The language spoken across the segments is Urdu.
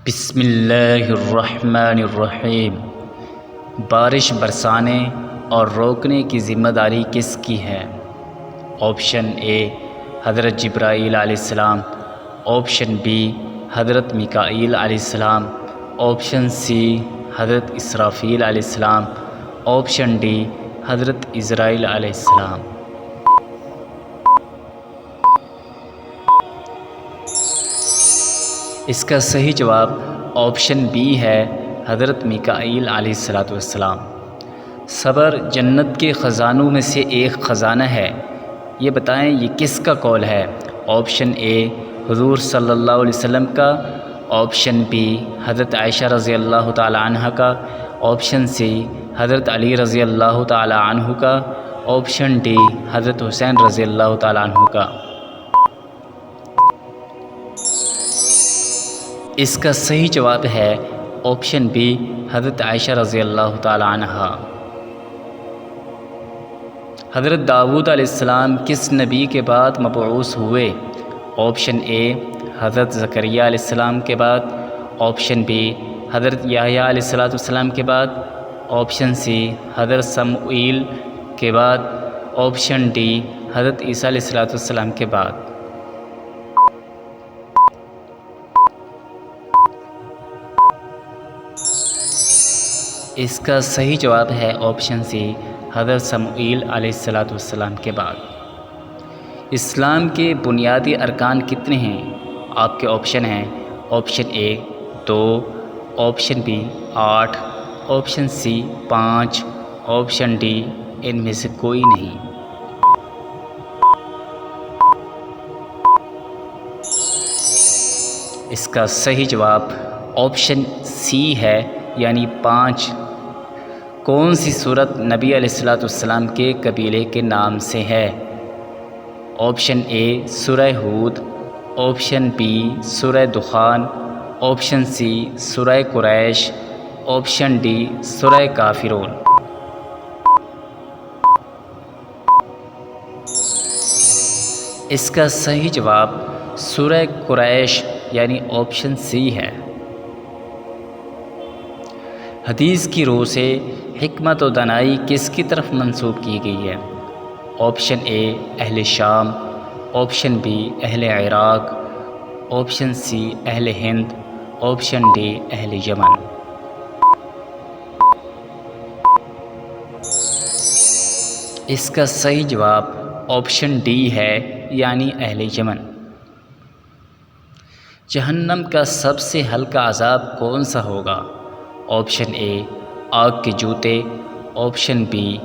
بسم اللہ الرحمن الرحیم۔ بارش برسانے اور روکنے کی ذمہ داری کس کی ہے؟ آپشن اے حضرت جبرائیل علیہ السلام، آپشن بی حضرت میکائیل علیہ السلام، آپشن سی حضرت اسرافیل علیہ السلام، آپشن ڈی حضرت عزرائیل علیہ السلام۔ اس کا صحیح جواب آپشن بی ہے، حضرت میکائیل علیہ السلام۔ صبر جنت کے خزانوں میں سے ایک خزانہ ہے، یہ بتائیں یہ کس کا قول ہے؟ آپشن اے حضور صلی اللہ علیہ وسلم کا، آپشن بی حضرت عائشہ رضی اللہ تعالی عنہ کا، آپشن سی حضرت علی رضی اللہ تعالی عنہ کا، آپشن ڈی حضرت حسین رضی اللہ تعالی عنہ کا۔ اس کا صحیح جواب ہے آپشن بی حضرت عائشہ رضی اللہ تعالی عنہ۔ حضرت داؤد علیہ السلام کس نبی کے بعد مبعوث ہوئے؟ آپشن اے حضرت زکریا علیہ السلام کے بعد، آپشن بی حضرت یحییٰ علیہ السلام کے بعد، آپشن سی حضرت سموئیل کے بعد، آپشن ڈی حضرت عیسیٰ علیہ السلام کے بعد۔ اس کا صحیح جواب ہے آپشن سی حضرت سموئیل علیہ السلام کے بعد۔ اسلام کے بنیادی ارکان کتنے ہیں؟ آپ کے آپشن ہیں، option A 2، option B 8، option C 5، option D ان میں سے کوئی نہیں۔ اس کا صحیح جواب آپشن سی ہے، یعنی 5۔ کون سی سورت نبی علیہ السلام کے قبیلے کے نام سے ہے؟ آپشن اے سورہ ہود، آپشن بی سورہ دخان، آپشن سی سورہ قریش، آپشن ڈی سورہ کافرون۔ اس کا صحیح جواب سورہ قریش یعنی آپشن سی ہے۔ حدیث کی روح سے حکمت و دانائی کس کی طرف منسوب کی گئی ہے؟ آپشن اے اہل شام، آپشن بی اہل عراق، آپشن سی اہل ہند، آپشن ڈی اہل یمن۔ اس کا صحیح جواب آپشن ڈی ہے، یعنی اہل یمن۔ جہنم کا سب سے ہلکا عذاب کون سا ہوگا؟ آپشن اے آگ کے جوتے، آپشن بی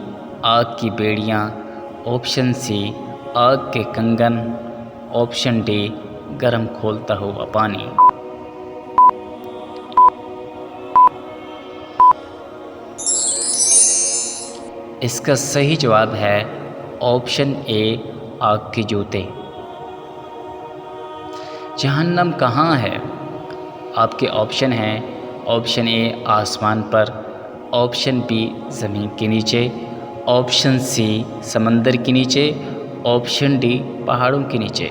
آگ کی بیڑیاں، آپشن سی آگ کے کنگن، آپشن ڈی گرم کھولتا ہوا پانی۔ اس کا صحیح جواب ہے آپشن اے آگ کے جوتے۔ جہنم کہاں ہے؟ آپ کے آپشن ہیں، آپشن اے آسمان پر، آپشن بی زمین کے نیچے، آپشن سی سمندر کے نیچے، آپشن ڈی پہاڑوں کے نیچے۔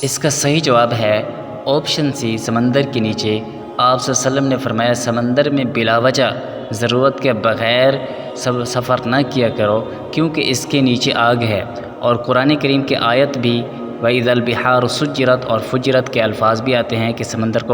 اس کا صحیح جواب ہے آپشن سی سمندر کے نیچے۔ آپ صلی اللہ علیہ وسلم نے فرمایا سمندر میں بلا وجہ ضرورت کے بغیر سفر نہ کیا کرو، کیونکہ اس کے نیچے آگ ہے۔ اور قرآن کریم کی آیت بھی وَإِذَا الْبِحَارُ سُجِّرَتْ اور فُجِّرَتْ کے الفاظ بھی آتے ہیں کہ سمندر کو